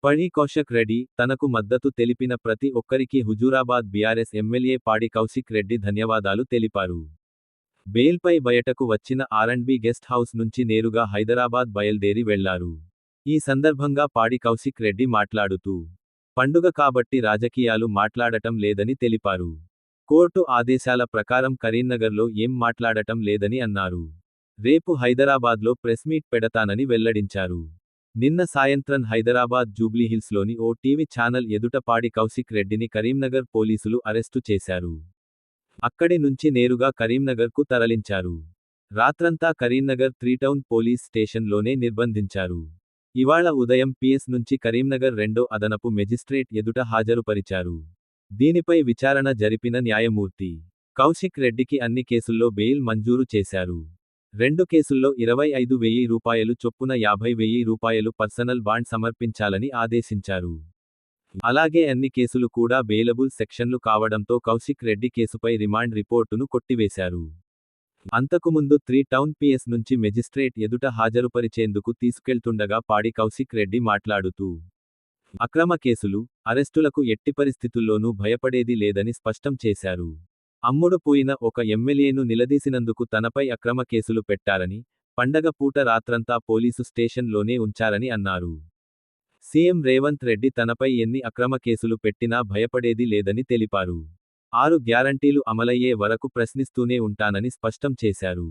పడి కౌశిక్ రెడ్డి తనకు మద్దతు తెలిపిన ప్రతి ఒక్కరికి హుజూరాబాద్ బీఆర్ఎస్ ఎమ్మెల్యే పాడి కౌశిక్ రెడ్డి ధన్యవాదాలు తెలిపారు. బెయిల్పై బయటకు వచ్చిన ఆర్అండ్బీ గెస్ట్ హౌస్ నుంచి నేరుగా హైదరాబాద్ బయల్దేరి వెళ్లారు. ఈ సందర్భంగా పాడి కౌశిక్ రెడ్డి మాట్లాడుతూ, పండుగ కాబట్టి రాజకీయాలు మాట్లాడటం లేదని తెలిపారు. కోర్టు ఆదేశాల ప్రకారం కరీంనగర్లో ఏం మాట్లాడటం లేదని అన్నారు. రేపు హైదరాబాద్లో ప్రెస్ మీట్ పెడతానని వెల్లడించారు. నిన్న సాయంత్రం హైదరాబాద్ జూబ్లీహిల్స్లోని ఓ టీవీ ఛానల్ ఎదుట పాడి కౌశిక్ రెడ్డిని కరీంనగర్ పోలీసులు అరెస్టు చేశారు. అక్కడి నుంచి నేరుగా కరీంనగర్కు తరలించారు. రాత్రంతా కరీంనగర్ 3 టౌన్ పోలీస్ స్టేషన్లోనే నిర్బంధించారు. ఇవాళ ఉదయం పిఎస్ నుంచి కరీంనగర్ రెండో అదనపు మెజిస్ట్రేట్ ఎదుట హాజరుపరిచారు. దీనిపై విచారణ జరిపిన న్యాయమూర్తి కౌశిక్ రెడ్డికి అన్ని కేసుల్లో బెయిల్ మంజూరు చేశారు. 2 కేసుల్లో 25,000 రూపాయలు చొప్పున 50,000 రూపాయలు పర్సనల్ బాండ్ సమర్పించాలని ఆదేశించారు. అలాగే అన్ని కేసులు కూడా బెయిలబుల్ సెక్షన్లు కావడంతో కౌశిక్ రెడ్డి కేసుపై రిమాండ్ రిపోర్టును కొట్టివేశారు. అంతకుముందు 3 టౌన్ పిఎస్ నుంచి మెజిస్ట్రేట్ ఎదుట హాజరుపరిచేందుకు తీసుకెళ్తుండగా పాడి కౌశిక్ రెడ్డి మాట్లాడుతూ, అక్రమ కేసులు, అరెస్టులకు ఎట్టి పరిస్థితుల్లోనూ భయపడేది లేదని స్పష్టం చేశారు. అమ్ముడుపోయిన ఒక ఎమ్మెల్యేను నిలదీసినందుకు తనపై అక్రమ కేసులు పెట్టారని, పండగ పూట రాత్రంతా పోలీసు స్టేషన్లోనే ఉంచారని అన్నారు. సీఎం రేవంత్ రెడ్డి తనపై ఎన్ని అక్రమ కేసులు పెట్టినా భయపడేది లేదని తెలిపారు. 6 గ్యారంటీలు అమలయ్యే వరకు ప్రశ్నిస్తూనే ఉంటానని స్పష్టం చేశారు.